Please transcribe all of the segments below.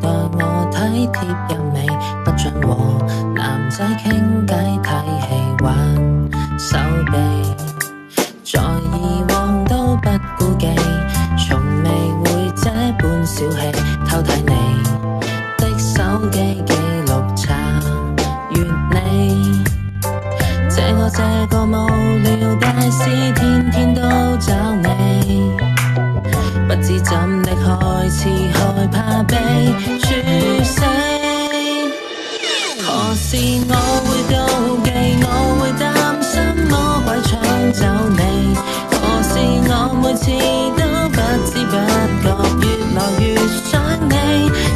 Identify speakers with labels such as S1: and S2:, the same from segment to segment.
S1: 待我體貼入微，不准和男仔傾偈睇戲玩手臂，在以往都不顧忌，從未會這般小氣，偷睇你的手機記錄查閱你，這個無聊大師天天都找你，不知怎的開始害怕被處死，何時我會妒忌，我會擔心魔鬼搶走你，何時我每次都不知不覺越來越想你，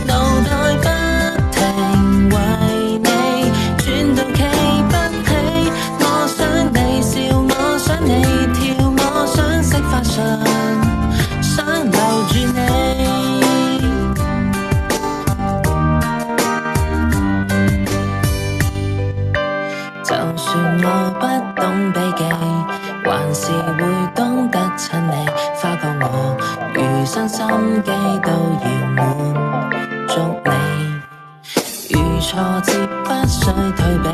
S1: 腦袋不停為你轉到企不起，我想你笑，我想你跳，我想識發上，想留住你，就算我不懂避忌，還是會懂得親你，花過我餘生心機都要滿足你，遇挫折不需退避，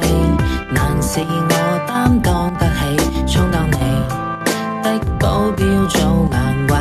S1: 難事我擔當得起，充當你的保鏢做難為。